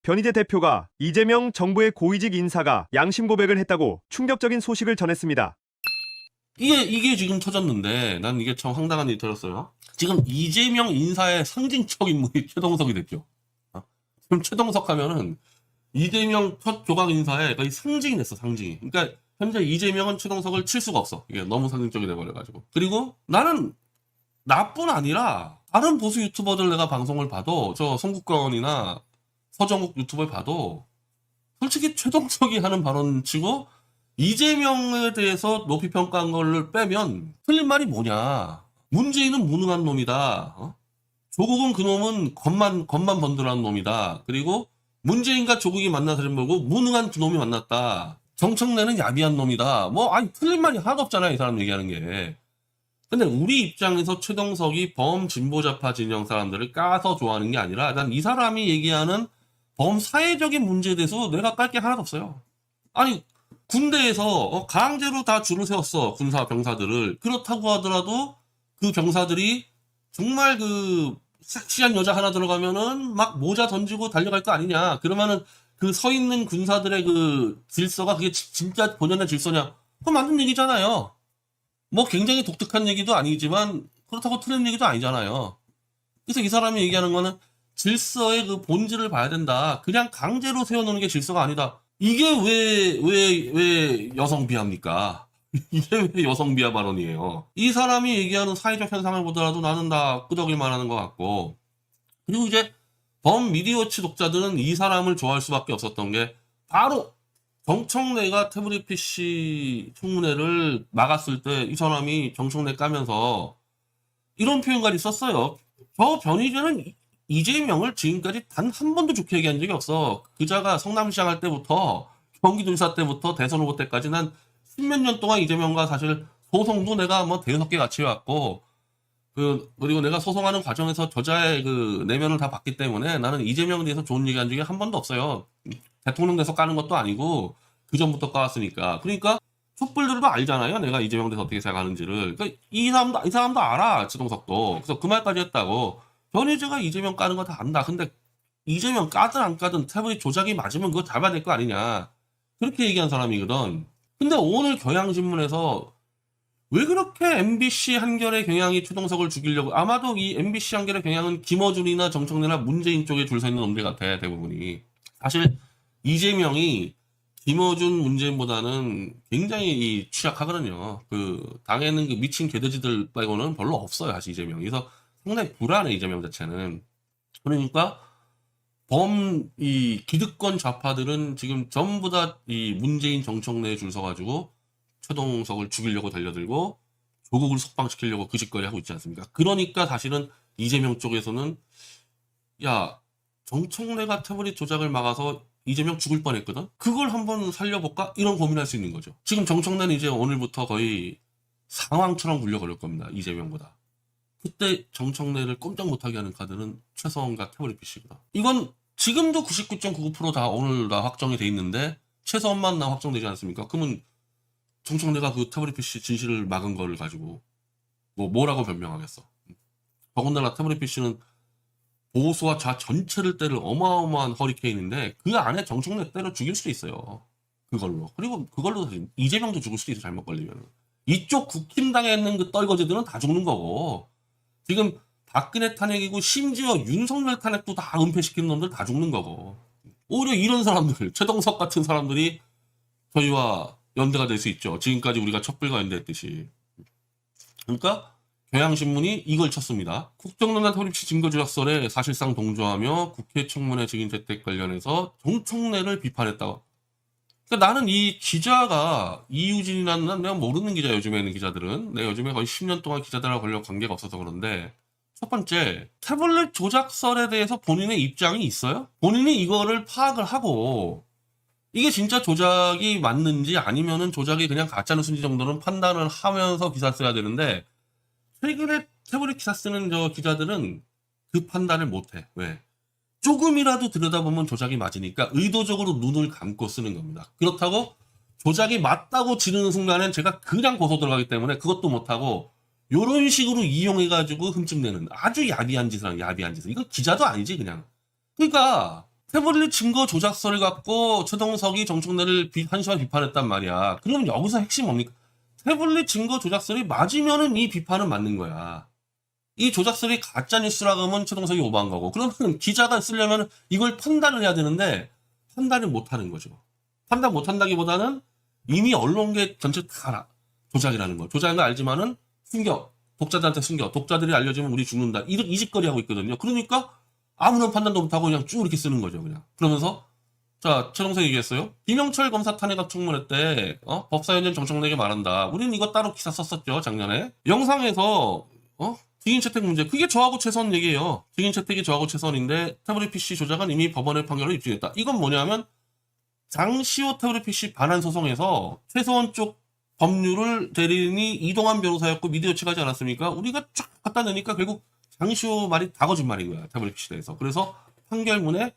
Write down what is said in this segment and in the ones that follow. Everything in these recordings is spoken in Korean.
변희재 대표가 이재명 정부의 고위직 인사가 양심 고백을 했다고 충격적인 소식을 전했습니다. 이게 지금 터졌는데 난 이게 참 황당한 일이 터졌어요. 지금 이재명 인사의 상징적 인물이 최동석이 됐죠. 지금 최동석 하면은 이재명 첫 조각 인사의 거의 상징이 됐어, 상징이. 그러니까 현재 이재명은 최동석을 칠 수가 없어. 이게 너무 상징적이 돼버려가지고. 그리고 나는 나뿐 아니라 다른 보수 유튜버들 내가 방송을 봐도 저 송국건이나 서정욱 유튜버를 봐도 솔직히 최동석이 하는 발언 치고 이재명에 대해서 높이 평가한 걸 빼면 틀린 말이 뭐냐. 문재인은 무능한 놈이다. 조국은 그놈은 겉만 번들어한 놈이다. 그리고 문재인과 조국이 만나서 보고 무능한 두 놈이 만났다. 정청래는 야비한 놈이다. 아니 틀린 말이 하나도 없잖아요, 이 사람 얘기하는 게. 근데 우리 입장에서 최동석이 범진보좌파 진영 사람들을 까서 좋아하는 게 아니라 난 이 사람이 얘기하는 범사회적인 문제에 대해서 내가 깔 게 하나도 없어요. 아니 군대에서 강제로 다 줄을 세웠어, 군사 병사들을. 그렇다고 하더라도 그 병사들이 정말 그 섹시한 여자 하나 들어가면은 막 모자 던지고 달려갈 거 아니냐. 그러면은 그 서 있는 군사들의 그 질서가 그게 진짜 본연의 질서냐. 그건 맞는 얘기잖아요. 굉장히 독특한 얘기도 아니지만 그렇다고 틀린 얘기도 아니잖아요. 그래서 이 사람이 얘기하는 거는 질서의 그 본질을 봐야 된다. 그냥 강제로 세워놓는 게 질서가 아니다. 이게 왜 여성 비하입니까? 이게 왜 여성 비하 발언이에요? 이 사람이 얘기하는 사회적 현상을 보더라도 나는 다 끄덕일 만하는 것 같고. 그리고 이제 범미디어치 독자들은 이 사람을 좋아할 수밖에 없었던 게 바로 정청래가 태블릿 PC 청문회를 막았을 때 이 사람이 정청래 까면서 이런 표현까지 썼어요. 저 변희재는 이재명을 지금까지 단 한 번도 좋게 얘기한 적이 없어. 그자가 성남시장 할 때부터 경기도지사 때부터 대선 후보 때까지 난 십몇 년 동안 이재명과 사실 소송도 내가 대여섯 개 같이 해왔고, 그리고 내가 소송하는 과정에서 저자의 그 내면을 다 봤기 때문에 나는 이재명에 대해서 좋은 얘기 한 적이 한 번도 없어요. 대통령 돼서 까는 것도 아니고 그 전부터 까왔으니까. 그러니까 촛불들도 알잖아요, 내가 이재명 돼서 어떻게 생각하는지를. 그러니까 이 사람도 알아, 최동석도. 그래서 그 말까지 했다고. 변희재가 이재명 까는 거 다 안다. 근데 이재명 까든 안 까든 태블릿 조작이 맞으면 그거 잡아야 될 거 아니냐. 그렇게 얘기한 사람이거든. 근데 오늘 경향신문에서 왜 그렇게 MBC 한결의 경향이 최동석을 죽이려고. 아마도 이 MBC 한결의 경향은 김어준이나 정청래나 문재인 쪽에 줄 서 있는 놈들 같아, 대부분이. 사실 이재명이 김어준, 문재인보다는 굉장히 취약하거든요. 그 당에는 그 미친 개돼지들 빼고는 별로 없어요, 사실 이재명이. 그래서 상당히 불안해, 이재명 자체는. 그러니까 이 기득권 좌파들은 지금 전부 다 이 문재인, 정청래에 줄 서가지고 최동석을 죽이려고 달려들고 조국을 석방시키려고 그 짓거리 하고 있지 않습니까? 그러니까 사실은 이재명 쪽에서는 야, 정청래가 태블릿 조작을 막아서 이재명 죽을 뻔했거든? 그걸 한번 살려볼까? 이런 고민할 수 있는 거죠. 지금 정청래는 이제 오늘부터 거의 상황처럼 굴려버릴 겁니다, 이재명보다. 그때 정청래를 꼼짝 못하게 하는 카드는 최서원과 태블릿 PC구나. 이건 지금도 99.99% 다 오늘 다 확정이 돼 있는데 최서원만 확정되지 않습니까? 그러면 정청래가 그 태블릿 PC 진실을 막은 거를 가지고 뭐라고 변명하겠어. 더군다나 태블릿 PC는 보수와 좌 전체를 때릴 어마어마한 허리케인인데 그 안에 정청래 때려 죽일 수도 있어요, 그걸로. 그리고 그걸로 이재명도 죽을 수도 있어, 잘못 걸리면. 이쪽 국힘당에 있는 그 떨거지들은 다 죽는 거고, 지금 박근혜 탄핵이고 심지어 윤석열 탄핵도 다 은폐시키는 놈들 다 죽는 거고, 오히려 이런 사람들, 최동석 같은 사람들이 저희와 연대가 될 수 있죠. 지금까지 우리가 촛불과 연대했듯이. 그러니까 경향신문이 이걸 쳤습니다. 국정농단 태블릿 증거조작설에 사실상 동조하며 국회 청문회 증인 채택 관련해서 정청래를 비판했다고. 그러니까 나는 이 기자가 이유진이라는, 난 내가 모르는 기자, 요즘에 있는 기자들은. 내가 요즘에 거의 10년 동안 기자들하고 관련 관계가 없어서 그런데, 첫 번째, 태블릿 조작설에 대해서 본인의 입장이 있어요? 본인이 이거를 파악을 하고 이게 진짜 조작이 맞는지 아니면은 조작이 그냥 가짜뉴스인지 정도는 판단을 하면서 기사 써야 되는데, 최근에 태블릿 기사 쓰는 저 기자들은 그 판단을 못해. 왜? 조금이라도 들여다보면 조작이 맞으니까 의도적으로 눈을 감고 쓰는 겁니다. 그렇다고 조작이 맞다고 지르는 순간엔 제가 그냥 고소 들어가기 때문에 그것도 못하고 요런 식으로 이용해가지고 흠집내는 아주 야비한 짓을 하는, 야비한 짓을. 이건 기자도 아니지, 그냥. 그러니까 태블릿 증거 조작서를 갖고 최동석이 정청래를 한심한 비판했단 말이야. 그럼 여기서 핵심 뭡니까? 태블릿 증거 조작설이 맞으면은 이 비판은 맞는 거야. 이 조작설이 가짜뉴스라고 하면 최동석이 오버한 거고, 그러면 기자가 쓰려면 이걸 판단을 해야 되는데 판단을 못하는 거죠. 판단 못한다기보다는 이미 언론계 전체 다 알아. 조작이라는 거. 조작인 거 알지만은 숨겨. 독자들한테 숨겨. 독자들이 알려주면 우리 죽는다. 이 짓거리 하고 있거든요. 그러니까 아무런 판단도 못하고 그냥 쭉 이렇게 쓰는 거죠. 그냥. 그러면서 자, 최동석이 얘기했어요. 김영철 검사 탄핵 청문회 때 법사위원장 정청래에게 말한다. 우리는 이거 따로 기사 썼었죠. 작년에. 영상에서 증인 채택 문제. 그게 저하고 최선 얘기예요. 증인 채택이 저하고 최선인데 태블릿 PC 조작은 이미 법원의 판결을 입증했다. 이건 뭐냐면 장시호 태블릿 PC 반환 소송에서 최소원 쪽 법률을 대리인이 이동환 변호사였고 미디어 측하지 않았습니까? 우리가 쫙 갖다 내니까 결국 장시호 말이 다 거짓말인 거야. 태블릿 PC에 대해서. 그래서 판결문에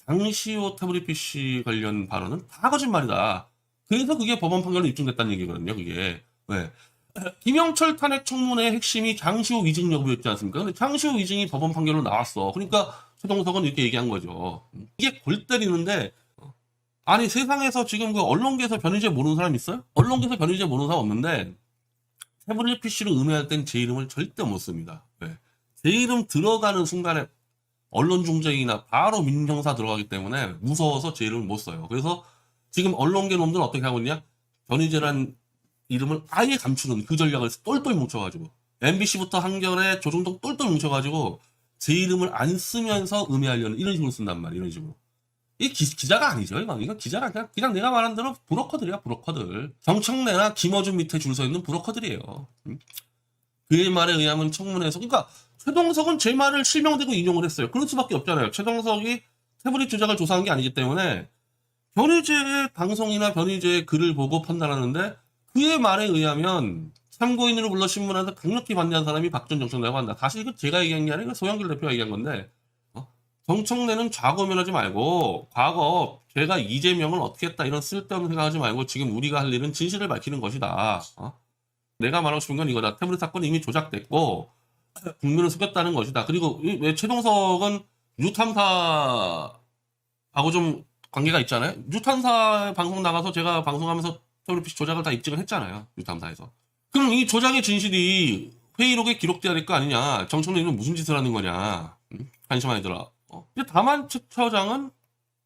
장시호 태블릿 PC 관련 발언은 다 거짓말이다. 그래서 그게 법원 판결로 입증됐다는 얘기거든요. 그게. 왜? 김영철 탄핵 청문회의 핵심이 장시호 위증 여부였지 않습니까? 근데 장시호 위증이 법원 판결로 나왔어. 그러니까 최동석은 이렇게 얘기한 거죠. 이게 골 때리는데 아니 세상에서 지금 그 언론계에서 변희재 모르는 사람 있어요? 언론계에서 변희재 모르는 사람 없는데 태블릿 PC를 음해할 땐 제 이름을 절대 못 씁니다. 왜? 제 이름 들어가는 순간에 언론 중재이나 바로 민형사 들어가기 때문에 무서워서 제 이름을 못 써요. 그래서 지금 언론계 놈들은 어떻게 하고 있냐? 변희재란 이름을 아예 감추는 그 전략을 똘똘 뭉쳐가지고 MBC부터 한겨레 조중동 똘똘 뭉쳐가지고 제 이름을 안 쓰면서 음해하려는 이런 식으로 쓴단 말이에요. 이런 식으로. 이 기자가 아니죠. 이거 기자가 그냥 내가 말한 대로 브로커들이야. 브로커들. 정청래나 김어준 밑에 줄 서 있는 브로커들이에요. 그의 말에 의하면 청문회에서 그러니까 최동석은 제 말을 실명되고 인용을 했어요. 그럴 수밖에 없잖아요. 최동석이 태블릿 조작을 조사한 게 아니기 때문에 변희재의 방송이나 변희재의 글을 보고 판단하는데 그의 말에 의하면 참고인으로 불러 신문하는데 강력히 반대한 사람이 박전 정청래라고 한다. 사실 이거 제가 얘기한 게 아니라 소영길 대표가 얘기한 건데 정청래는 좌고면하지 말고 과거 제가 이재명을 어떻게 했다 이런 쓸데없는 생각하지 말고 지금 우리가 할 일은 진실을 밝히는 것이다. 내가 말하고 싶은 건 이거다. 태블릿 사건이 이미 조작됐고 국민을 속였다는 것이다. 그리고 왜 최동석은 뉴탐사하고 좀 관계가 있잖아요. 뉴탐사 방송 나가서 제가 방송하면서 태블릿 PC 조작을 다 입증을 했잖아요. 뉴탐사에서. 그럼 이 조작의 진실이 회의록에 기록돼야 될 거 아니냐. 정청래는 무슨 짓을 하는 거냐. 한심하게 들어. 근데 다만 최 처장은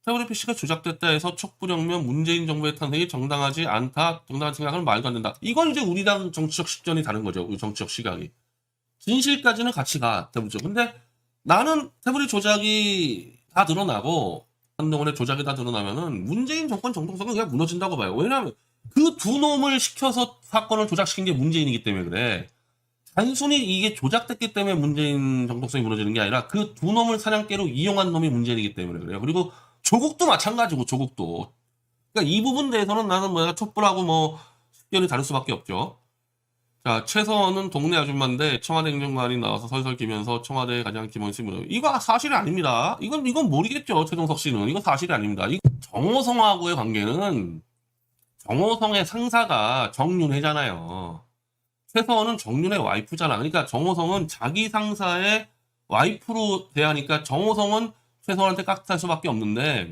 태블릿 PC가 조작됐다 해서 촉불혁명 문재인 정부의 탄핵이 정당하지 않다. 정당한 생각은 말도 안 된다. 이건 이제 우리 당 정치적 식견이 다른 거죠. 우리 정치적 시각이. 진실까지는 같이 가. 태블릿. 근데 나는 태블릿 조작이 다 드러나고 한동훈의 조작이 다 드러나면은 문재인 정권 정통성은 그냥 무너진다고 봐요. 왜냐하면 그 두 놈을 시켜서 사건을 조작시킨 게 문재인이기 때문에 그래. 단순히 이게 조작됐기 때문에 문재인 정통성이 무너지는 게 아니라 그 두 놈을 사냥개로 이용한 놈이 문재인이기 때문에 그래요. 그리고 조국도 마찬가지고 조국도. 그러니까 이 부분 대해서는 나는 뭐 촛불하고 뭐 식견이 다를 수밖에 없죠. 자, 최서원은 동네 아줌마인데 청와대 행정관이 나와서 설설 기면서 청와대에 가장 김원수 물어. 이거 사실이 아닙니다. 이건 모르겠죠. 최동석 씨는. 이건 사실이 아닙니다. 정호성하고의 관계는 정호성의 상사가 정윤회잖아요. 최서원은 정윤회 와이프잖아. 그러니까 정호성은 자기 상사의 와이프로 대하니까 정호성은 최서원한테 깍듯할 수밖에 없는데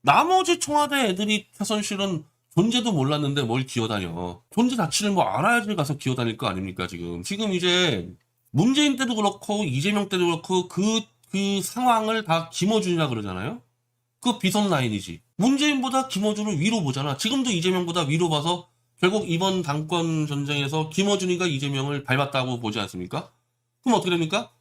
나머지 청와대 애들이 최선실은 존재도 몰랐는데 뭘 기어다녀. 존재 자체를 뭐 알아야지 가서 기어다닐 거 아닙니까, 지금. 지금 이제 문재인 때도 그렇고 이재명 때도 그렇고 그 상황을 다 김어준이라 그러잖아요. 그 비선 라인이지. 문재인보다 김어준을 위로 보잖아. 지금도 이재명보다 위로 봐서 결국 이번 당권 전쟁에서 김어준이가 이재명을 밟았다고 보지 않습니까? 그럼 어떻게 됩니까?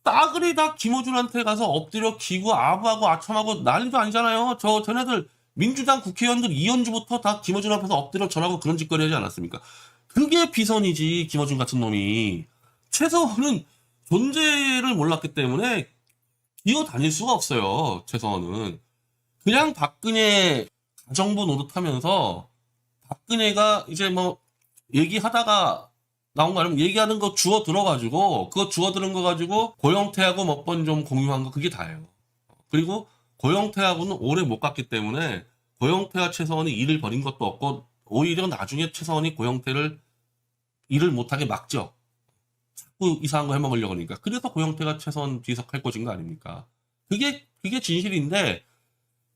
따그리 다 김어준한테 가서 엎드려 기고 아부하고 아첨하고 난리도 아니잖아요. 쟤네들 민주당 국회의원들 이현주부터 다 김어준 앞에서 엎드려 절하고 그런 짓거리 하지 않았습니까? 그게 비선이지. 김어준 같은 놈이. 최서원은 존재를 몰랐기 때문에 기어다닐 수가 없어요. 최서원은. 그냥 박근혜 가정부 노릇하면서 박근혜가 이제 뭐 얘기하다가 나온 거 아니면 얘기하는 거 주워 들어가지고 그거 주워 들은 거 가지고 고영태하고 몇 번 좀 공유한 거 그게 다예요. 그리고 고영태하고는 오래 못 갔기 때문에 고영태와 최서원이 일을 벌인 것도 없고 오히려 나중에 최서원이 고영태를 일을 못하게 막죠. 자꾸 이상한 거 해먹으려고 하니까. 그래서 고영태가 최서원 뒤에서 칼 꽂은 거 아닙니까? 그게 진실인데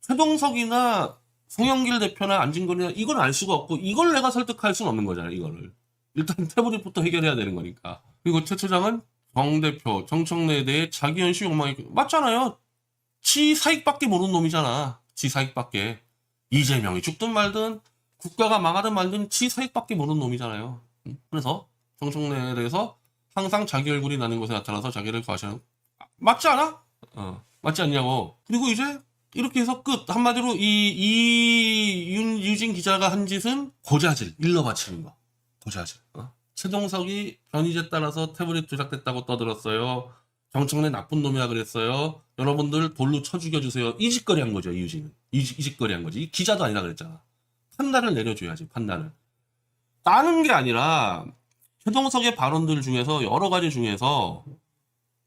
최동석이나 송영길 대표나 안진걸이나 이걸 알 수가 없고 이걸 내가 설득할 수는 없는 거잖아요. 이거를 일단 태블릿부터 해결해야 되는 거니까. 그리고 최 처장은 정 대표 정청래에 대해 자기 현실 욕망이 맞잖아요. 지 사익밖에 모르는 놈이잖아. 지 사익밖에. 이재명이 죽든 말든 국가가 망하든 말든 지 사익밖에 모르는 놈이잖아요. 그래서 정청래에 대해서 항상 자기 얼굴이 나는 곳에 나타나서 자기를 과시하는 맞지 않아? 맞지 않냐고. 그리고 이제 이렇게 해서 끝. 한마디로 유진 기자가 한 짓은 고자질, 일러 바치는 거. 고자질. 최동석이 변이제 따라서 태블릿 조작됐다고 떠들었어요. 정청래 나쁜 놈이라 그랬어요. 여러분들 돌로 쳐 죽여주세요. 이 짓거리 한 거죠, 이유진은. 이 짓거리 한 거지. 이 기자도 아니라 그랬잖아. 판단을 내려줘야지, 판단을. 따는 게 아니라 최동석의 발언들 중에서 여러 가지 중에서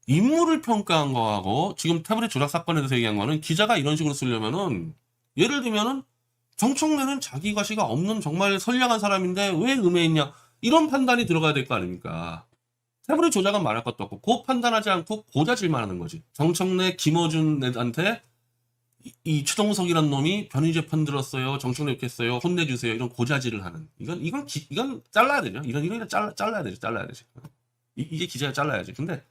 인물을 평가한 거하고 지금 태블릿 조작 사건에 대해서 얘기한 거는 기자가 이런 식으로 쓰려면은 예를 들면은 정청래는 자기 과시가 없는 정말 선량한 사람인데 왜 음해했냐 이런 판단이 들어가야 될 거 아닙니까? 태블릿 조작은 말할 것도 없고 그 판단하지 않고 고자질만 하는 거지. 정청래 김어준한테 이 최동석이란 놈이 변희재 편들었어요. 정청래 욕했어요. 혼내주세요. 이런 고자질을 하는. 이건 잘라야 되죠. 이런 잘라야 되지. 이게 기자가 잘라야지. 근데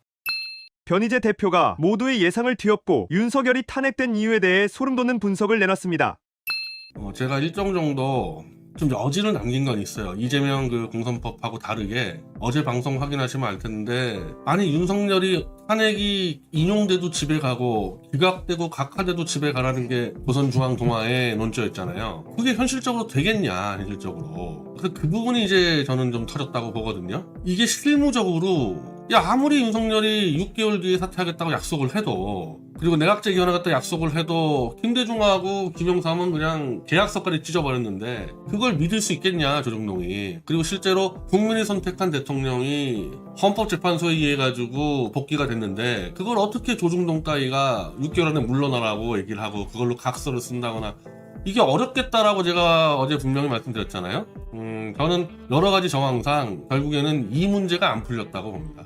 변희재 대표가 모두의 예상을 뒤엎고 윤석열이 탄핵된 이유에 대해 소름 돋는 분석을 내놨습니다. 제가 일정 정도 좀 여지를 남긴 건 있어요. 이재명 그 공선법하고 다르게 어제 방송 확인하시면 알 텐데 아니 윤석열이 탄핵이 인용돼도 집에 가고 기각되고 각하돼도 집에 가라는 게 조선중앙동아의 논조였잖아요. 그게 현실적으로 되겠냐 현실적으로. 그래서 그 부분이 이제 저는 좀 터졌다고 보거든요. 이게 실무적으로 야 아무리 윤석열이 6개월 뒤에 사퇴하겠다고 약속을 해도 그리고 내각제 기원하겠다 약속을 해도 김대중하고 김영삼은 그냥 계약서까지 찢어버렸는데 그걸 믿을 수 있겠냐 조중동이. 그리고 실제로 국민이 선택한 대통령이 헌법재판소에 의해가지고 복귀가 됐는데 그걸 어떻게 조중동 따위가 6개월 안에 물러나라고 얘기를 하고 그걸로 각서를 쓴다거나 이게 어렵겠다라고 제가 어제 분명히 말씀드렸잖아요. 저는 여러 가지 정황상 결국에는 이 문제가 안 풀렸다고 봅니다.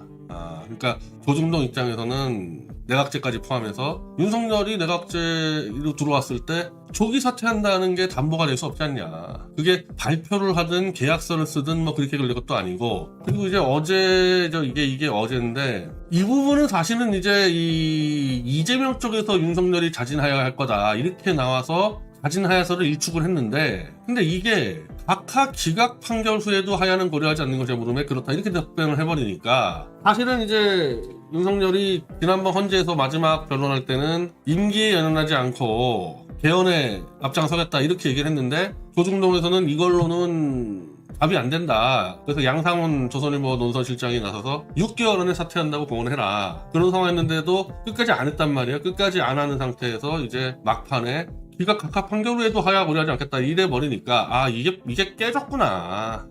그러니까 조중동 입장에서는 내각제까지 포함해서 윤석열이 내각제로 들어왔을 때 조기 사퇴한다는 게 담보가 될 수 없지 않냐. 그게 발표를 하든 계약서를 쓰든 뭐 그렇게 걸릴 것도 아니고. 그리고 이제 어제 이게 어제인데 이 부분은 사실은 이제 이 이재명 쪽에서 윤석열이 자진하여야 할 거다 이렇게 나와서 자진하야서를 일축을 했는데 근데 이게 각하 기각 판결 후에도 하야는 고려하지 않는 것의 물음에 그렇다 이렇게 답변을 해버리니까 사실은 이제 윤석열이 지난번 헌재에서 마지막 변론할 때는 임기에 연연하지 않고 개헌에 앞장서겠다 이렇게 얘기를 했는데 조중동에서는 이걸로는 답이 안 된다. 그래서 양상훈 조선일보 논설실장이 나서서 6개월 안에 사퇴한다고 공언해라. 그런 상황이었는데도 끝까지 안 했단 말이에요. 끝까지 안 하는 상태에서 이제 막판에 기각 각하 판결 후에도 하야 고려하지 않겠다 이래 버리니까 이게 깨졌구나.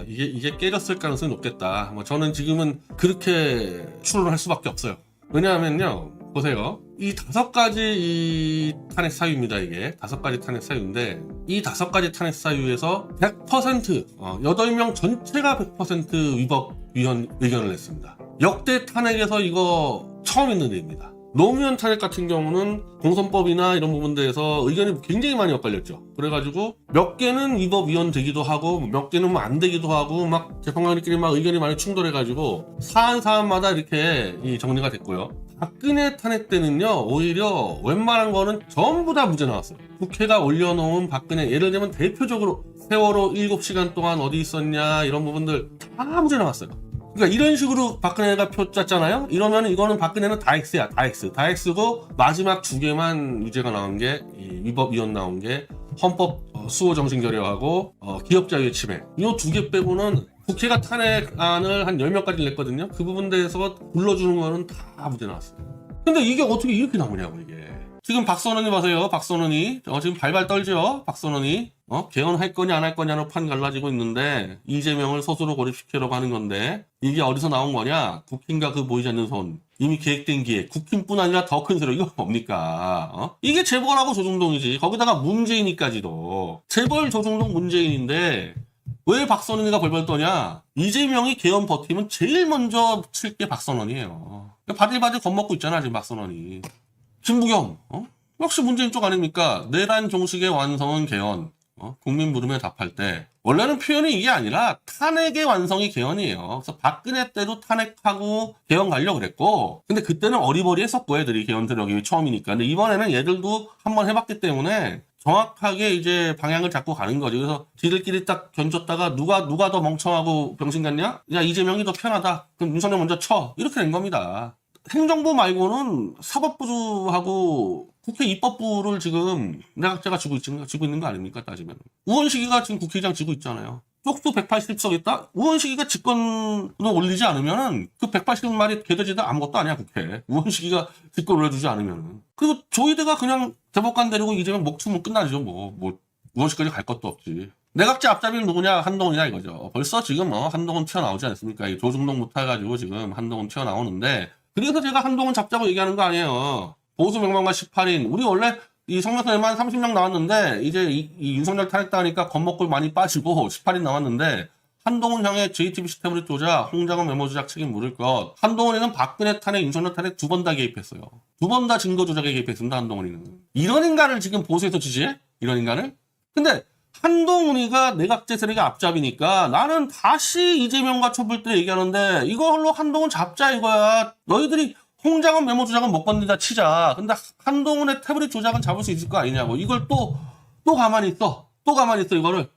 이게 깨졌을 가능성이 높겠다. 뭐 저는 지금은 그렇게 추론을 할 수밖에 없어요. 왜냐하면요. 보세요. 이 5가지 이 탄핵 사유입니다. 이게 5가지 탄핵 사유인데 이 5가지 탄핵 사유에서 100% 8명 전체가 100% 위법 위헌 의견을 냈습니다. 역대 탄핵에서 이거 처음 있는 일입니다. 노무현 탄핵 같은 경우는 공선법이나 이런 부분들에서 의견이 굉장히 많이 엇갈렸죠. 그래가지고 몇 개는 위법 위헌 되기도 하고 몇 개는 뭐 안 되기도 하고 막 재판관들끼리 막 의견이 많이 충돌해가지고 사안마다 이렇게 정리가 됐고요. 박근혜 탄핵 때는요 오히려 웬만한 거는 전부 다 무죄 나왔어요. 국회가 올려놓은 박근혜 예를 들면 대표적으로 세월호 7시간 동안 어디 있었냐 이런 부분들 다 무죄 나왔어요. 그러니까 이런 식으로 박근혜가 표 짰잖아요. 이러면 이거는 박근혜는 다 X야. 다 X고 마지막 2개만 유죄가 나온 게 위법 위헌 나온 게 헌법 수호 정신 결여하고 기업자유의 침해. 이 2개 빼고는 국회가 탄핵안을 한 10명까지 냈거든요. 그 부분에서 불러주는 거는 다 무죄 나왔어요. 근데 이게 어떻게 이렇게 나오냐고 이게. 지금 박선원이 봐세요. 박선원이 지금 발발 떨죠. 박선원이 개헌할 거냐 안 할 거냐로 판 갈라지고 있는데 이재명을 소수로 고립시키려고 하는 건데 이게 어디서 나온 거냐? 국힘과 그 보이지 않는 손. 이미 계획된 기획. 국힘뿐 아니라 더 큰 세력. 이거 뭡니까? 이게 재벌하고 조중동이지. 거기다가 문재인이까지도. 재벌 조중동 문재인인데 왜 박선원이가 벌벌 떠냐? 이재명이 개헌 버티면 제일 먼저 칠 게 박선원이에요. 바들바들 겁먹고 있잖아 지금 박선원이. 김부겸, 역시 문재인 쪽 아닙니까? 내란 종식의 완성은 개헌. 국민 물음에 답할 때 원래는 표현이 이게 아니라 탄핵의 완성이 개헌이에요. 그래서 박근혜 때도 탄핵하고 개헌 가려고 그랬고, 근데 그때는 어리버리했었고 애들이 개헌 세력이 처음이니까. 근데 이번에는 얘들도 한번 해봤기 때문에 정확하게 이제 방향을 잡고 가는 거죠. 그래서 지들끼리 딱 견졌다가 누가 더 멍청하고 병신 같냐? 야, 이재명이 더 편하다. 그럼 윤석열 먼저 쳐. 이렇게 된 겁니다. 행정부 말고는 사법부하고 국회 입법부를 지금 내각제가 쥐고 있는 거 아닙니까? 따지면. 우원식이가 지금 국회의장 쥐고 있잖아요. 쪽수 180석 있다? 우원식이가 직권을 올리지 않으면은 그 180말이 개돼지도 아무것도 아니야, 국회. 우원식이가 직권 올려주지 않으면은. 그리고 조이대가 그냥 대법관 데리고 이재명 목숨은 끝나죠, 우원식까지 갈 것도 없지. 내각제 앞잡이는 누구냐? 한동훈이냐 이거죠. 벌써 지금 한동훈 튀어나오지 않습니까? 이 조중동부터 해가지고 지금 한동훈 튀어나오는데, 그래서 제가 한동훈 잡자고 얘기하는 거 아니에요. 보수 명망가 18인. 우리 원래 이 성명서에만 30명 나왔는데 이제 이 윤석열 탄핵당하니까 겁먹고 많이 빠지고 18인 나왔는데, 한동훈 향해 JTBC 태블릿 조작, 홍장원 메모 조작 책임 물을 것. 한동훈이는 박근혜 탄핵, 윤석열 탄핵 두 번 다 개입했어요. 두 번 다 증거 조작에 개입했습니다. 한동훈이는. 이런 인간을 지금 보수에서 지지해? 이런 인간을? 근데 한동훈이가 내각제 세력의 앞잡이니까 나는 다시 이재명과 촛불 얘기하는데, 이걸로 한동훈 잡자 이거야. 너희들이 홍장원 메모 조작은 못 건든다 치자. 근데 한동훈의 태블릿 조작은 잡을 수 있을 거 아니냐고. 이걸 또 가만히 있어. 또 가만히 있어, 이거를.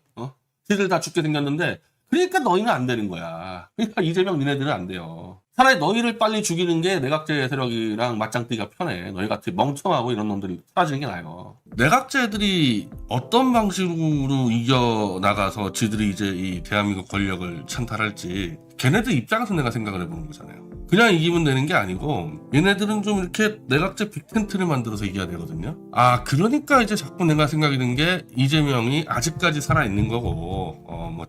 지들 다 죽게 생겼는데. 그러니까 너희는 안 되는 거야. 그러니까 이재명 니네들은 안 돼요. 차라리 너희를 빨리 죽이는 게 내각제 세력이랑 맞짱 뜨기가 편해. 너희 같이 멍청하고 이런 놈들이 사라지는 게 나아요. 내각제들이 어떤 방식으로 이겨나가서 지들이 이제 이 대한민국 권력을 찬탈할지 걔네들 입장에서 내가 생각을 해보는 거잖아요. 그냥 이기면 되는 게 아니고 얘네들은 좀 이렇게 내각제 빅텐트를 만들어서 이겨야 되거든요. 아, 그러니까 이제 자꾸 내가 생각이 드는 게 이재명이 아직까지 살아있는 거고,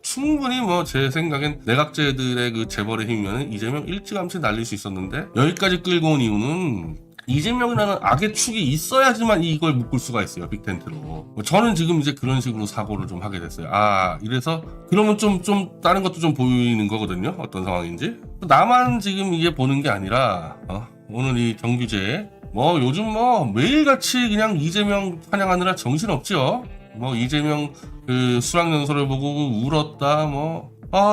충분히 제 생각엔 내각제들의 그 재벌의 힘이면 이재명 일찌감치 날릴 수 있었는데, 여기까지 끌고 온 이유는 이재명이라는 악의 축이 있어야지만 이걸 묶을 수가 있어요, 빅텐트로. 저는 지금 이제 그런 식으로 사고를 좀 하게 됐어요. 아, 이래서 그러면 좀 다른 것도 좀 보이는 거거든요, 어떤 상황인지. 나만 지금 이게 보는 게 아니라 오늘 이 정규제 요즘 매일같이 그냥 이재명 찬양하느라 정신없죠. 이재명 그 수락연설을 보고 울었다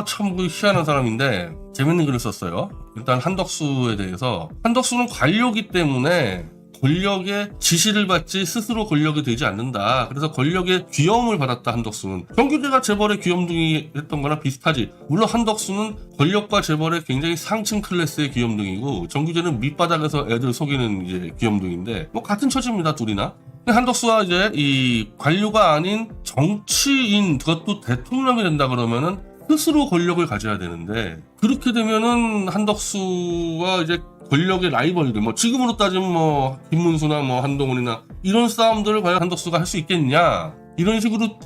참 희한한 사람인데, 재밌는 글을 썼어요. 일단 한덕수에 대해서, 한덕수는 관료기 때문에 권력의 지시를 받지 스스로 권력이 되지 않는다. 그래서 권력의 귀여움을 받았다, 한덕수는. 정규제가 재벌의 귀염둥이 했던 거나 비슷하지. 물론 한덕수는 권력과 재벌의 굉장히 상층 클래스의 귀염둥이고, 정규제는 밑바닥에서 애들 속이는 이제 귀염둥인데, 같은 처지입니다, 둘이나. 한덕수가 이제 이 관료가 아닌 정치인, 그것도 대통령이 된다 그러면은 스스로 권력을 가져야 되는데, 그렇게 되면은 한덕수와 이제 권력의 라이벌들, 지금으로 따지면 김문수나 한동훈이나 이런 싸움들을 과연 한덕수가 할 수 있겠냐, 이런 식으로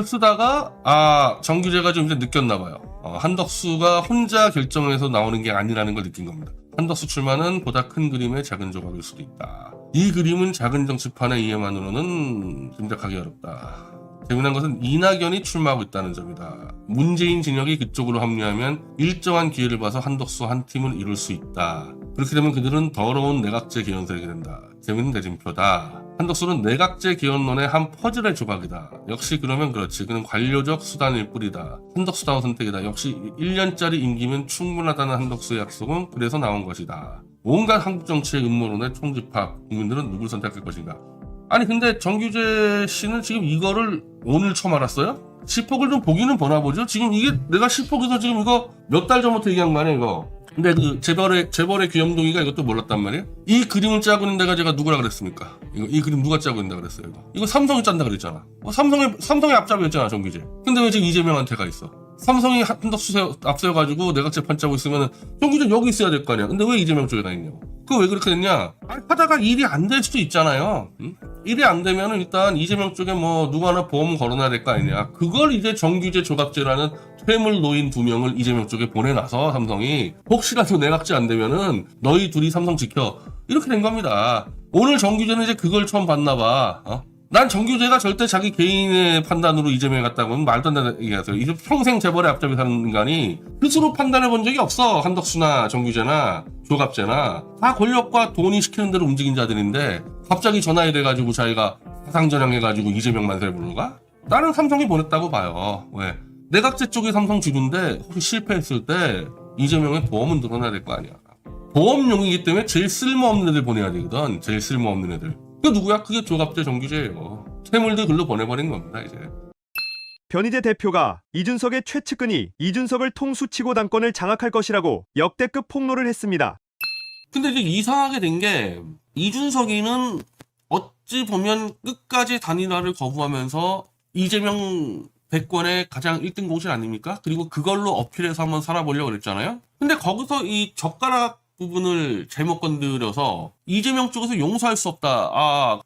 쓰다가 정규제가 좀 이제 느꼈나 봐요. 한덕수가 혼자 결정해서 나오는 게 아니라는 걸 느낀 겁니다. 한덕수 출마는 보다 큰 그림의 작은 조각일 수도 있다. 이 그림은 작은 정치판의 이해만으로는 짐작하기 어렵다. 재미난 것은 이낙연이 출마하고 있다는 점이다. 문재인 진영이 그쪽으로 합류하면 일정한 기회를 봐서 한덕수 한 팀을 이룰 수 있다. 그렇게 되면 그들은 더러운 내각제 개헌 세력이 된다. 재밌는 대진표다. 한덕수는 내각제 개헌론의 한 퍼즐의 조각이다. 역시 그러면 그렇지. 그는 관료적 수단일 뿐이다. 한덕수다운 선택이다. 역시 1년짜리 임기면 충분하다는 한덕수의 약속은 그래서 나온 것이다. 온갖 한국 정치의 음모론의 총집합. 국민들은 누굴 선택할 것인가? 아니, 근데 정규제 씨는 지금 이거를 오늘 처음 알았어요? 시폭을 좀 보기는 보나 보죠? 지금 이게 내가 시폭에서 지금 이거 몇 달 전부터 얘기한 거 아니야, 이거? 근데 그 재벌의 귀염둥이가 이것도 몰랐단 말이에요? 이 그림을 짜고 있는 데가 제가 누구라 그랬습니까? 이 그림 누가 짜고 있는다 그랬어요, 이거 삼성이 짠다 그랬잖아. 삼성의 앞잡이였잖아, 정규제. 근데 왜 지금 이재명한테 가 있어? 삼성이 한덕수 앞세워가지고 내각제 판 짜고 있으면 정규제 여기 있어야 될 거 아니야. 근데 왜 이재명 쪽에 가 있냐고. 그거 왜 그렇게 됐냐? 하다가 일이 안 될 수도 있잖아요. 응? 일이 안 되면은 일단 이재명 쪽에 누구 하나 보험 걸어놔야 될 거 아니냐. 그걸 이제 정규제 조각제라는 퇴물 노인 2명을 이재명 쪽에 보내놔서 삼성이 혹시라도 내각제 안 되면은 너희 둘이 삼성 지켜. 이렇게 된 겁니다. 오늘 정규제는 이제 그걸 처음 봤나 봐. 난 정규재가 절대 자기 개인의 판단으로 이재명에 갔다고 하면 말도 안 되는 얘기하세요. 이제 평생 재벌의 앞잡이 사는 인간이 스스로 판단해 본 적이 없어. 한덕수나 정규재나 조갑재나 다 권력과 돈이 시키는 대로 움직인 자들인데 갑자기 전화해 돼가지고 자기가 사상전향해가지고 이재명 만세를 부르가? 나는 삼성이 보냈다고 봐요. 왜? 내각제 쪽이 삼성 주주인데 혹시 실패했을 때 이재명의 보험은 늘어나야 될 거 아니야. 보험용이기 때문에 제일 쓸모없는 애들 보내야 되거든. 제일 쓸모없는 애들. 그 누구야? 그게 조갑재 정규재예요. 퇴물들 글로 보내버린 겁니다 이제. 변희재 대표가 이준석의 최측근이 이준석을 통수치고 당권을 장악할 것이라고 역대급 폭로를 했습니다. 근데 이제 이상하게 된 게 이준석이는 어찌 보면 끝까지 단일화를 거부하면서 이재명 대권의 가장 1등 공신 아닙니까? 그리고 그걸로 어필해서 한번 살아보려고 그랬잖아요. 근데 거기서 이 젓가락 부분을 잘못 건드려서 이재명 쪽에서 용서할 수 없다.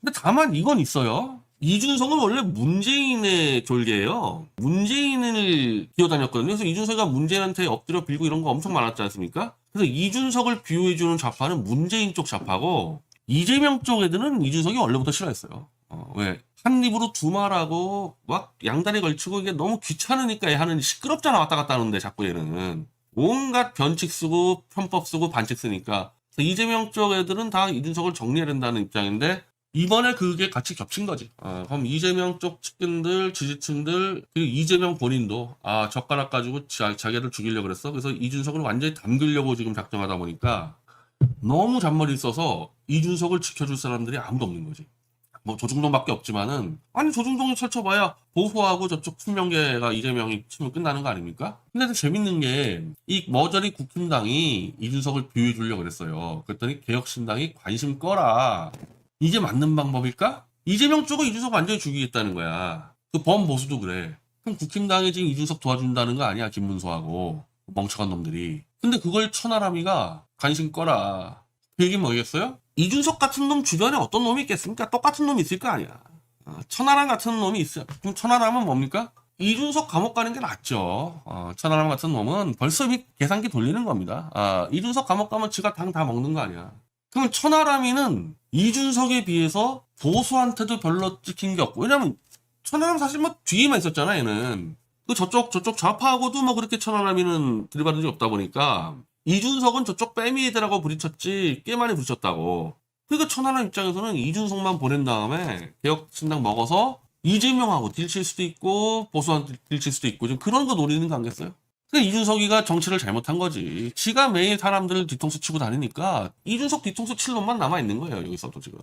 근데 다만 이건 있어요. 이준석은 원래 문재인의 졸개예요. 문재인을 기어다녔거든요. 그래서 이준석이가 문재인한테 엎드려 빌고 이런 거 엄청 많았지 않습니까? 그래서 이준석을 비호해주는 좌파는 문재인 쪽 좌파고 이재명 쪽 애들은 이준석이 원래부터 싫어했어요. 왜? 한 입으로 두 말하고 막 양다리 걸치고 이게 너무 귀찮으니까 얘 하는 시끄럽잖아 왔다 갔다 하는데 자꾸 얘는. 온갖 변칙 쓰고 편법 쓰고 반칙 쓰니까 이재명 쪽 애들은 다 이준석을 정리해야 된다는 입장인데 이번에 그게 같이 겹친 거지. 그럼 이재명 쪽 측근들, 지지층들, 그리고 이재명 본인도 젓가락 가지고 자기를 죽이려고 그랬어. 그래서 이준석을 완전히 담그려고 지금 작정하다 보니까 너무 잔머리 써서 이준석을 지켜줄 사람들이 아무도 없는 거지. 뭐 조중동밖에 없지만은 아니 조중동이 철쳐봐야 보수하고 저쪽 친명계가 이재명이 치면 끝나는 거 아닙니까? 근데 재밌는 게 이 머저리 국힘당이 이준석을 비호해 주려고 그랬어요. 그랬더니 개혁신당이 관심 꺼라. 이게 맞는 방법일까? 이재명 쪽은 이준석 완전히 죽이겠다는 거야. 그 범보수도 그래. 그럼 국힘당이 지금 이준석 도와준다는 거 아니야? 김문수하고 멍청한 놈들이. 근데 그걸 천하람이가 관심 꺼라. 그 얘기 뭐겠어요? 이준석 같은 놈 주변에 어떤 놈이 있겠습니까? 똑같은 놈이 있을 거 아니야. 천하람 같은 놈이 있어요. 그럼 천하람은 뭡니까? 이준석 감옥 가는 게 낫죠. 천하람 같은 놈은 벌써 이미 계산기 돌리는 겁니다. 이준석 감옥 가면 지가 당 다 먹는 거 아니야. 그럼 천하람이는 이준석에 비해서 보수한테도 별로 찍힌 게 없고, 왜냐면 천하람 사실 뭐 뒤에만 있었잖아 얘는. 그 저쪽 좌파하고도 뭐 그렇게 천하람이는 들이받은 적이 없다 보니까 이준석은 저쪽 빼미애들하고 부딪혔지 꽤 많이 부딪혔다고. 그러니까 천하람 입장에서는 이준석만 보낸 다음에 개혁신당 먹어서 이재명하고 딜칠 수도 있고 보수한테 딜칠 수도 있고 지금 그런 거 노리는 거 아니겠어요? 그러니까 이준석이가 정치를 잘못한 거지. 지가 매일 사람들을 뒤통수 치고 다니니까 이준석 뒤통수 칠 놈만 남아있는 거예요. 여기서도 지금.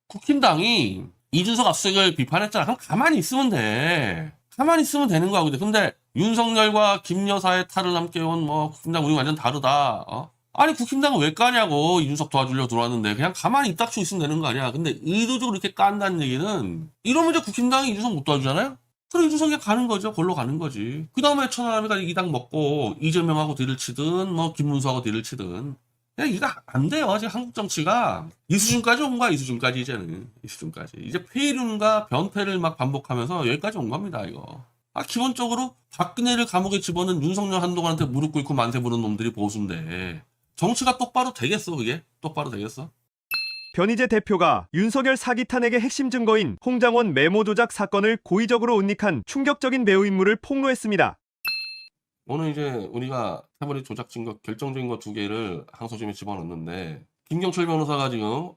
국힘당이 이준석 압수수색을 비판했잖아. 그럼 가만히 있으면 돼. 가만히 있으면 되는 거야. 근데 윤석열과 김 여사의 탈을 함께 온 국힘당 우리 완전 다르다. 아니 국힘당은 왜 까냐고. 이준석 도와주려고 들어왔는데 그냥 가만히 입 닥치고 있으면 되는 거 아니야. 근데 의도적으로 이렇게 깐다는 얘기는 이러면 이제 국힘당이 이준석 못 도와주잖아요. 그럼 이준석이 가는 거죠. 골로 가는 거지. 그 다음에 천하람이가 이 당 먹고 이재명하고 딜을 치든 김문수하고 딜을 치든 야, 이거 안 돼요. 지금 한국 정치가 이 수준까지 온 거야. 이 수준까지 이제는. 이 수준까지. 이제 폐륜과 변태를 막 반복하면서 여기까지 온 겁니다. 이거. 기본적으로 박근혜를 감옥에 집어넣은 윤석열 한동훈한테 무릎 꿇고 만세 부른 놈들이 보수인데 정치가 똑바로 되겠어 그게? 똑바로 되겠어? 변희재 대표가 윤석열 사기 탄핵의 핵심 증거인 홍장원 메모 조작 사건을 고의적으로 은닉한 충격적인 배후 인물을 폭로했습니다. 오늘 이제 우리가 태블릿 조작 증거 결정적인 거 2개를 항소심에 집어넣는데 김경철 변호사가 지금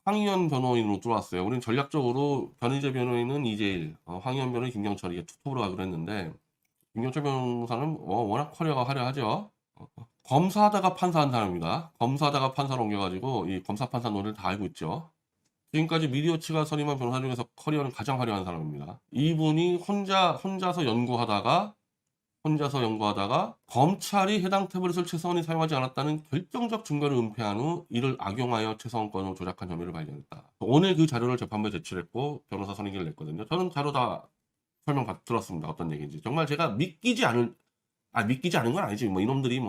황희연 변호인으로 들어왔어요. 우리는 전략적으로 변희재 변호인은 이재일, 황희연 변호인 김경철 이게 투톱으로 가기로 했는데 김경철 변호사는 워낙 커리어가 화려하죠. 검사하다가 판사한 사람입니다. 검사하다가 판사로 옮겨가지고 이 검사 판사 논리를 다 알고 있죠. 지금까지 미디어치가 선임한 변호사 중에서 커리어는 가장 화려한 사람입니다. 이분이 혼자서 연구하다가 검찰이 해당 태블릿을 최서원이 사용하지 않았다는 결정적 증거를 은폐한 후 이를 악용하여 최서원권을 조작한 혐의를 발견했다. 오늘 그 자료를 재판부에 제출했고 변호사 선임기를 냈거든요. 저는 자료 다 설명 들었습니다. 어떤 얘기인지. 정말 제가 믿기지 않은 건 아니지. 이놈들이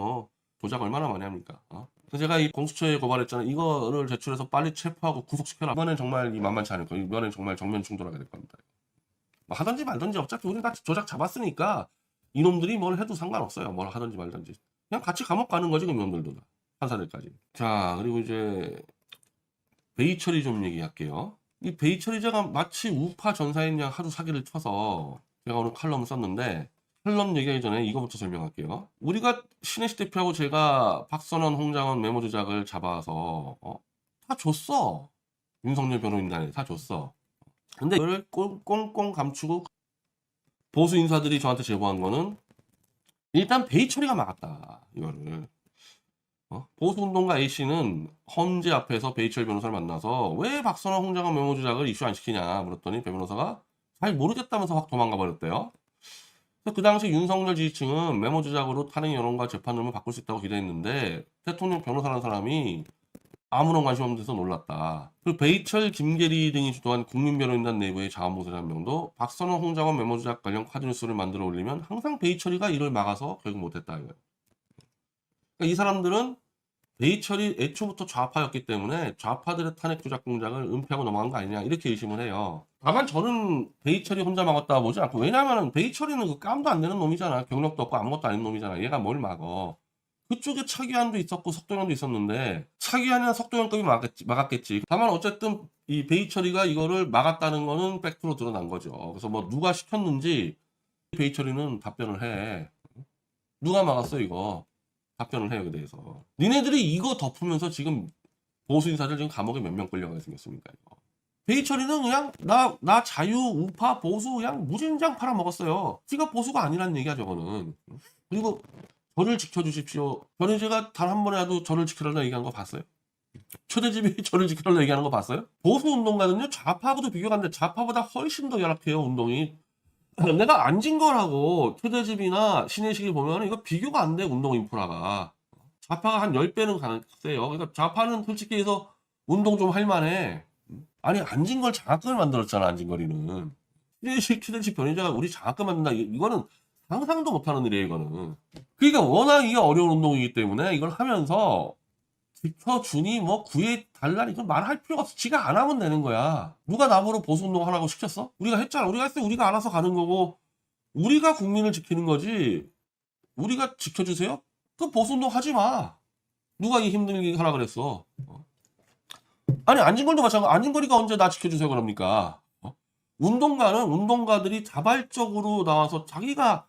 조작 얼마나 많이 합니까? 그래서 제가 이 공수처에 고발했잖아요. 이거를 제출해서 빨리 체포하고 구속시켜라. 이번엔 정말 만만치 않을 거예요. 이번엔 정말 정면 충돌하게 될 겁니다. 하든지 말든지 어차피 우리는 다 조작 잡았으니까 이놈들이 뭘 해도 상관없어요. 뭘 하든지 말든지. 그냥 같이 감옥 가는 거지, 이놈들도 다. 판사들까지. 자, 그리고 이제 베이처리 좀 얘기할게요. 이 베이처리제가 마치 우파 전사인 양 하도 사기를 쳐서 제가 오늘 칼럼을 썼는데, 칼럼 얘기하기 전에 이거부터 설명할게요. 우리가 신혜식 대표하고 제가 박선원, 홍장원 메모 조작을 잡아서 다 줬어. 윤석열 변호인단에 다 줬어. 근데 이걸 꽁꽁 감추고 보수 인사들이 저한테 제보한 거는 일단 베이처리가 막았다. 이거를. 보수운동가 A씨는 헌재 앞에서 베이철 변호사를 만나서 왜 박선원, 홍장원 메모 조작을 이슈 안 시키냐 물었더니 배 변호사가 잘 모르겠다면서 확 도망가 버렸대요. 그래서 그 당시 윤석열 지지층은 메모 조작으로 탄핵 여론과 재판을 바꿀 수 있다고 기대했는데 대통령 변호사라는 사람이 아무런 관심 없는 데서 놀랐다. 그리고 베이철, 김계리 등이 주도한 국민변호인단 내부의 자원봉사 한 명도 박선원, 홍장원 메모 조작 관련 카드뉴스를 만들어 올리면 항상 베이철이가 이를 막아서 결국 못했다. 이거예요. 그러니까 이 사람들은 베이철이 애초부터 좌파였기 때문에 좌파들의 탄핵 조작 공작을 은폐하고 넘어간 거 아니냐 이렇게 의심을 해요. 다만 저는 베이철이 혼자 막았다 보지 않고, 왜냐하면 베이철이는 그 깜도 안 되는 놈이잖아. 경력도 없고 아무것도 아닌 놈이잖아. 얘가 뭘 막어. 그쪽에 차기환도 있었고 석도현도 있었는데 차기환이나 석도현급이 막았겠지. 다만 어쨌든 이 베이철이가 이거를 막았다는 거는 팩트로 드러난 거죠. 그래서 뭐 누가 시켰는지 베이철이는 답변을 해. 누가 막았어 이거. 답변을 해요. 대해서 니네들이 이거 덮으면서 지금 보수 인사들 지금 감옥에 몇 명 끌려가게 생겼습니까? 이거. 베이철이는 그냥 나 자유 우파 보수 그냥 무진장 팔아먹었어요. 지가 보수가 아니란 얘기야 저거는. 그리고 저를 지켜주십시오. 저는 제가 단 한 번이라도 저를 지켜달라고 얘기한 거 봤어요? 최대집이 저를 지켜달라고 얘기하는 거 봤어요? 보수 운동가는요 좌파하고도 비교가 안 돼. 좌파보다 훨씬 더 열악해요 운동이. 내가 앉은 거라고 최대집이나 신혜식이 보면 이거 비교가 안 돼, 운동 인프라가. 좌파가 한 10배는 세요. 그러니까 좌파는 솔직히 해서 운동 좀 할 만해. 아니, 앉은 걸 장학금을 만들었잖아, 앉은 거리는. 신혜식, 최대집 변호자가 우리 장학금 만든다. 이거는 상상도 못하는 일이에요, 이거는. 그러니까 워낙 이게 어려운 운동이기 때문에 이걸 하면서 지켜주니 뭐 구해달라니 이건 말할 필요가 없어. 지가 안 하면 되는 거야. 누가 나보러 보수운동 하라고 시켰어? 우리가 했잖아. 우리가 했을 때 우리가 알아서 가는 거고 우리가 국민을 지키는 거지. 우리가 지켜주세요? 그 보수운동 하지 마. 누가 이 힘들게 하라 그랬어? 아니 안진걸도 마찬가지. 안진걸이가 언제 나 지켜주세요 그럽니까? 운동가는 운동가들이 자발적으로 나와서 자기가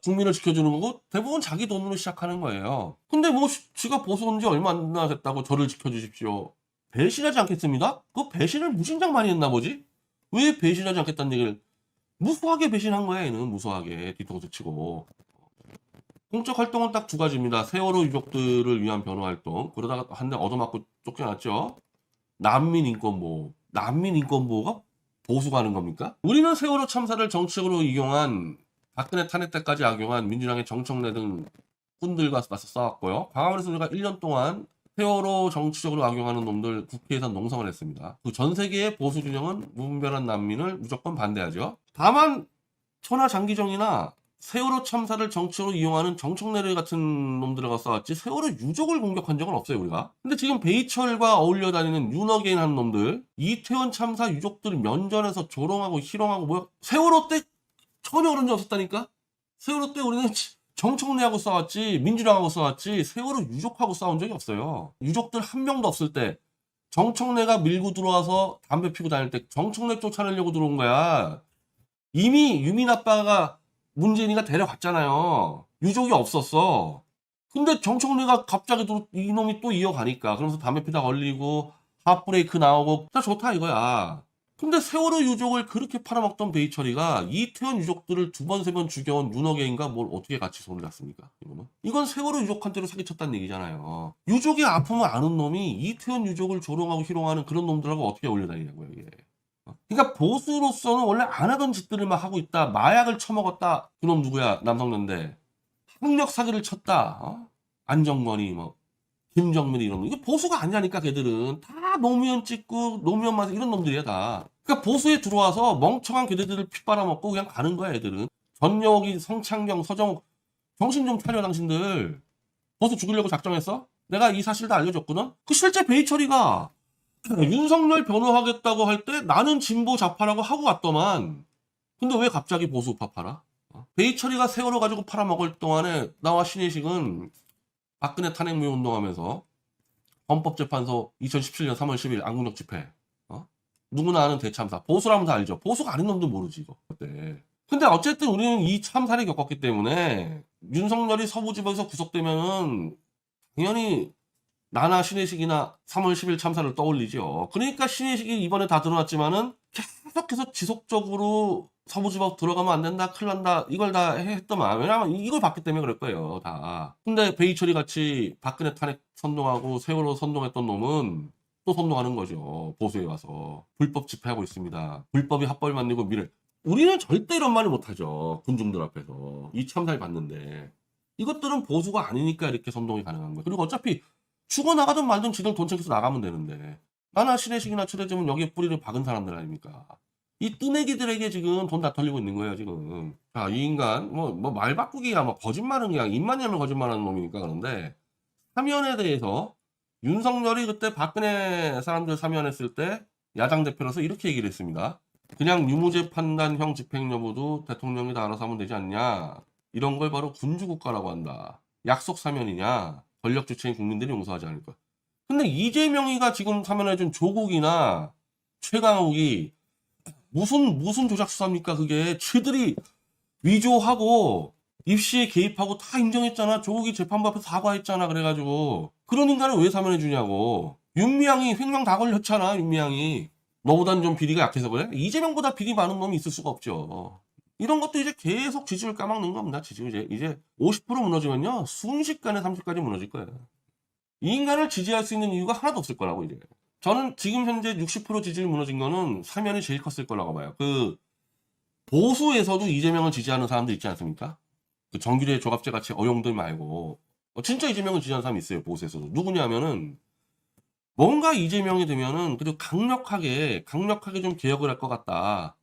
국민을 지켜주는 거고 대부분 자기 돈으로 시작하는 거예요. 근데 뭐 지가 보수온 지 얼마나 됐다고 저를 지켜주십시오. 배신하지 않겠습니다? 그 배신을 무진장 많이 했나 보지? 왜 배신하지 않겠다는 얘기를 무수하게 배신한 거야 얘는. 무수하게 뒤통수 치고. 공적 활동은 딱 두 가지입니다. 세월호 유족들을 위한 변호 활동. 그러다가 한 대 얻어맞고 쫓겨났죠. 난민 인권보호. 난민 인권보호가 보수가 하는 겁니까? 우리는 세월호 참사를 정치적으로 이용한 박근혜 탄핵 때까지 악용한 민주당의 정청래 등 꾼들과 맞서 싸웠고요. 광화문에서 우리가 1년 동안 세월호 정치적으로 악용하는 놈들 국회에서 농성을 했습니다. 그 전 세계의 보수 진영은 무분별한 난민을 무조건 반대하죠. 다만 천하장기정이나 세월호 참사를 정치적으로 이용하는 정청래 같은 놈들과 싸웠지 세월호 유족을 공격한 적은 없어요 우리가. 근데 지금 베이철과 어울려 다니는 윤어게인 하는 놈들, 이태원 참사 유족들 면전에서 조롱하고 희롱하고 뭐야. 세월호 때 전혀 그런 적 없었다니까? 세월호 때 우리는 정청래하고 싸웠지 민주당하고 싸웠지 세월호 유족하고 싸운 적이 없어요. 유족들 한 명도 없을 때 정청래가 밀고 들어와서 담배 피고 다닐 때 정청래 쫓아내려고 들어온 거야. 이미 유민 아빠가 문재인이가 데려갔잖아요. 유족이 없었어. 근데 정청래가 갑자기 이놈이 또 이어가니까 그러면서 담배 피다 걸리고 핫브레이크 나오고 다 좋다 이거야. 근데 세월호 유족을 그렇게 팔아먹던 베이처리가 이태원 유족들을 2번, 3번 죽여온 윤어게인가 뭘 어떻게 같이 손을 놨습니까? 이건 세월호 유족한테로 사기쳤다는 얘기잖아요. 유족이 아픔을 아는 놈이 이태원 유족을 조롱하고 희롱하는 그런 놈들하고 어떻게 어울려다니냐고요 이게. 그러니까 보수로서는 원래 안 하던 짓들을 막 하고 있다. 마약을 처먹었다. 그놈 누구야? 남성년대. 학력 사기를 쳤다. 안정권이 뭐 김정민이 이런 놈. 이거 보수가 아니라니까 걔들은. 다 노무현 찍고 노무현 맞아 이런 놈들이야 다. 그러니까 보수에 들어와서 멍청한 걔들을 피 빨아먹고 그냥 가는 거야 애들은. 전여기, 성창경, 서정욱 정신 좀 차려 당신들. 보수 죽이려고 작정했어? 내가 이 사실 다 알려줬거든? 그 실제 베이처리가 윤석열 변호하겠다고 할 때 나는 진보 좌파라고 하고 왔더만. 근데 왜 갑자기 보수 우파 팔아? 베이처리가 세월호 가지고 팔아먹을 동안에 나와 신혜식은 박근혜 탄핵 무효 운동하면서 헌법재판소 2017년 3월 10일 안국역 집회 누구나 아는 대참사. 보수라면 다 알죠. 보수가 아닌 놈도 모르지, 이거. 네. 근데 어쨌든 우리는 이 참사를 겪었기 때문에 윤석열이 서부지법에서 구속되면은 당연히 나나 신혜식이나 3월 10일 참사를 떠올리죠. 그러니까 신혜식이 이번에 다 드러났지만은 계속해서 지속적으로 서부지법 들어가면 안 된다, 큰일 난다, 이걸 다 했더만. 왜냐면 이걸 봤기 때문에 그럴 거예요, 다. 근데 베이철이 같이 박근혜 탄핵 선동하고 세월호 선동했던 놈은 또 선동하는 거죠. 보수에 와서. 불법 집회하고 있습니다. 불법이 합법을 만들고 미래. 우리는 절대 이런 말을 못하죠. 군중들 앞에서. 이 참사를 봤는데. 이것들은 보수가 아니니까 이렇게 선동이 가능한 거예요. 그리고 어차피 죽어나가든 말든 지들 돈 챙겨서 나가면 되는데. 나나 신혜식이나 최대점은 여기에 뿌리를 박은 사람들 아닙니까? 이 뜨내기들에게 지금 돈 다 털리고 있는 거예요, 지금. 자, 이 인간, 말 바꾸기야, 거짓말은 그냥 입만 열면 거짓말하는 놈이니까 그런데, 사면에 대해서 윤석열이 그때 박근혜 사람들 사면했을 때 야당 대표로서 이렇게 얘기를 했습니다. 그냥 유무죄 판단형 집행 여부도 대통령이 다 알아서 하면 되지 않냐. 이런 걸 바로 군주국가라고 한다. 약속 사면이냐. 권력 주체인 국민들이 용서하지 않을 거야. 근데 이재명이가 지금 사면해준 조국이나 최강욱이 무슨 조작 수사입니까? 그게 쥐들이 위조하고 입시에 개입하고 다 인정했잖아. 조국이 재판부 앞에서 사과했잖아. 그래가지고 그런 인간을 왜 사면해 주냐고. 윤미향이 횡령 다 걸렸잖아. 윤미향이. 너보단 좀 비리가 약해서 그래? 이재명보다 비리 많은 놈이 있을 수가 없죠. 이런 것도 이제 계속 지지율 까먹는 겁니다. 지지율 이제 50% 무너지면요. 순식간에 30까지 무너질 거예요. 이 인간을 지지할 수 있는 이유가 하나도 없을 거라고 이제. 저는 지금 현재 60% 지지율 무너진 거는 사면이 제일 컸을 거라고 봐요. 그 보수에서도 이재명을 지지하는 사람들 있지 않습니까? 그 정규제 조갑제 같이 어용들 말고 진짜 이재명을 지지하는 사람이 있어요. 보수에서도. 누구냐면은 뭔가 이재명이 되면은 그래도 강력하게 좀 개혁을 할 것 같다.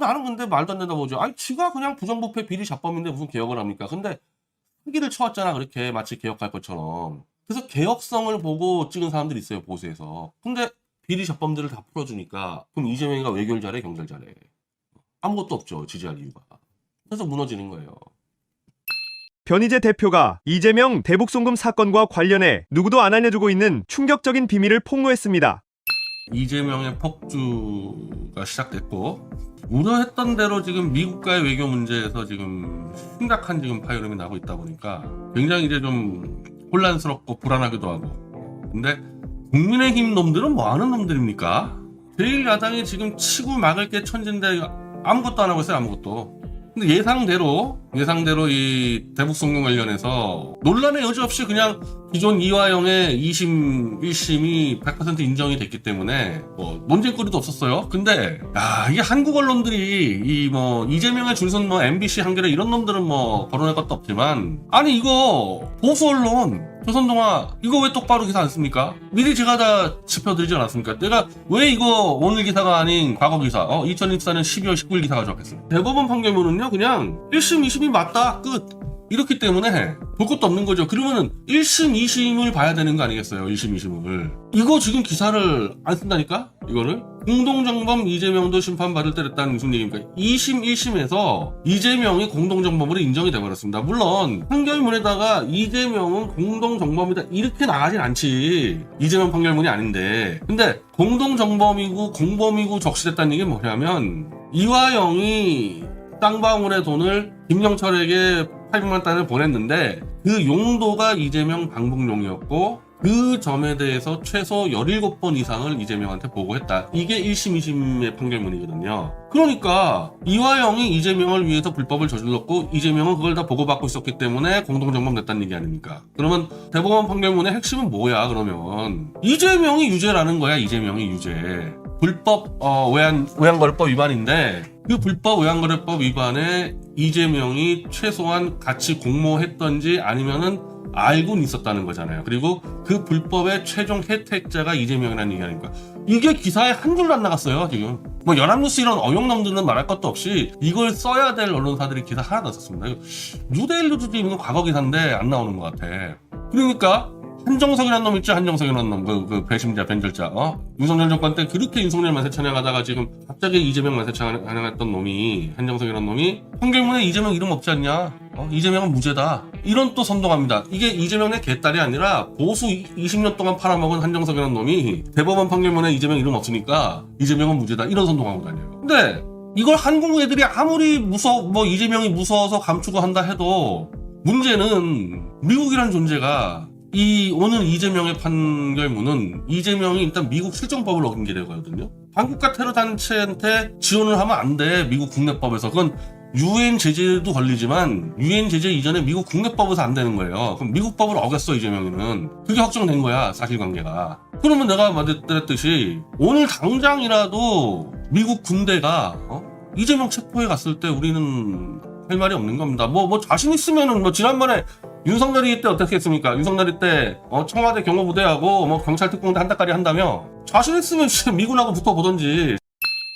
나는 근데 말도 안 된다 보죠. 아니 지가 그냥 부정부패 비리 잡범인데 무슨 개혁을 합니까? 근데 후기를 쳐왔잖아. 그렇게 마치 개혁할 것처럼. 그래서 개혁성을 보고 찍은 사람들이 있어요. 보수에서. 근데 비리 잡범들을 다 풀어주니까 그럼 이재명이가 외교를 잘해? 경제를 잘해? 아무것도 없죠. 지지할 이유가. 그래서 무너지는 거예요. 변희재 대표가 이재명 대북송금 사건과 관련해 누구도 안 알려주고 있는 충격적인 비밀을 폭로했습니다. 이재명의 폭주가 시작됐고 우려했던 대로 지금 미국과의 외교 문제에서 지금 심각한 지금 파열음이 나고 있다 보니까 굉장히 이제 좀 혼란스럽고 불안하기도 하고. 근데 국민의힘 놈들은 뭐 하는 놈들입니까? 제1야당이 지금 치고 막을 게 천진데 아무것도 안 하고 있어요. 아무것도. 근데 예상대로 이 대북송금 관련해서 논란의 여지 없이 그냥 기존 이화영의 2심, 1심이 100% 인정이 됐기 때문에 논쟁거리도 없었어요. 근데 이게 한국 언론들이 이재명의 줄선 MBC, 한겨레 이런 놈들은 거론할 것도 없지만 아니 이거 보수 언론 조선동화 이거 왜 똑바로 기사 안 씁니까? 미리 제가 다 짚어드리지 않았습니까? 내가 왜 이거 오늘 기사가 아닌 과거 기사 2024년 12월 19일 기사 가져왔겠어요. 대법원 판결문은요 그냥 1심, 2심이 맞다 끝. 이렇기 때문에 볼 것도 없는 거죠. 그러면은 1심, 2심을 봐야 되는 거 아니겠어요? 1심, 2심을. 이거 지금 기사를 안 쓴다니까? 이거를? 공동정범 이재명도 심판받을 때 됐다는 무슨 얘기입니까? 2심, 1심에서 이재명이 공동정범으로 인정이 돼버렸습니다. 물론 판결문에다가 이재명은 공동정범이다 이렇게 나가진 않지. 이재명 판결문이 아닌데. 근데 공동정범이고 공범이고 적시됐다는 얘기 뭐냐면 이화영이 쌍방울의 돈을 김영철에게 800만 달러를 보냈는데 그 용도가 이재명 방북용이었고 그 점에 대해서 최소 17번 이상을 이재명한테 보고했다. 이게 1심, 2심의 판결문이거든요. 그러니까 이화영이 이재명을 위해서 불법을 저질렀고 이재명은 그걸 다 보고받고 있었기 때문에 공동정범 됐다는 얘기 아닙니까? 그러면 대법원 판결문의 핵심은 뭐야 그러면? 이재명이 유죄라는 거야. 이재명이 유죄. 불법 외환거래법 위반인데 그 불법 외환거래법 위반에 이재명이 최소한 같이 공모했던지 아니면은 알고는 있었다는 거잖아요. 그리고 그 불법의 최종 혜택자가 이재명이라는 얘기 아닙니까? 이게 기사에 한 줄도 안 나갔어요. 지금 연합뉴스 이런 어용놈들은 말할 것도 없이 이걸 써야 될 언론사들이 기사 하나도 안 썼습니다. 뉴데일리도 이건 과거 기사인데 안 나오는 것 같아. 그러니까 한정석이라는 놈 있죠? 한정석이라는 놈, 그 배심자, 변절자. 윤석열 정권 때 그렇게 윤석열 만세 찬양하다가 지금 갑자기 이재명 만세 찬양했던 놈이, 한정석이라는 놈이 판결문에 이재명 이름 없지 않냐? 이재명은 무죄다. 이런 또 선동합니다. 이게 이재명 내 개딸이 아니라 보수 20년 동안 팔아먹은 한정석이라는 놈이 대법원 판결문에 이재명 이름 없으니까 이재명은 무죄다. 이런 선동하고 다녀요. 근데 이걸 한국 애들이 아무리 이재명이 무서워서 감추고 한다 해도 문제는 미국이라는 존재가 오늘 이재명의 판결문은 이재명이 일단 미국 실정법을 어긴 게 되거든요. 한국과 테러 단체한테 지원을 하면 안 돼. 미국 국내법에서. 그건 유엔 제재도 걸리지만 유엔 제재 이전에 미국 국내법에서 안 되는 거예요. 그럼 미국 법을 어겼어 이재명이는. 그게 확정된 거야 사실관계가. 그러면 내가 말했듯이 오늘 당장이라도 미국 군대가 이재명 체포해 갔을 때 우리는 할 말이 없는 겁니다. 자신 있으면은 지난번에 윤석열이 때 어떻게 했습니까? 윤석열이 때 청와대 경호부대하고 경찰 특공대 한다까리 한다며 자신 있으면 미군하고 붙어보던지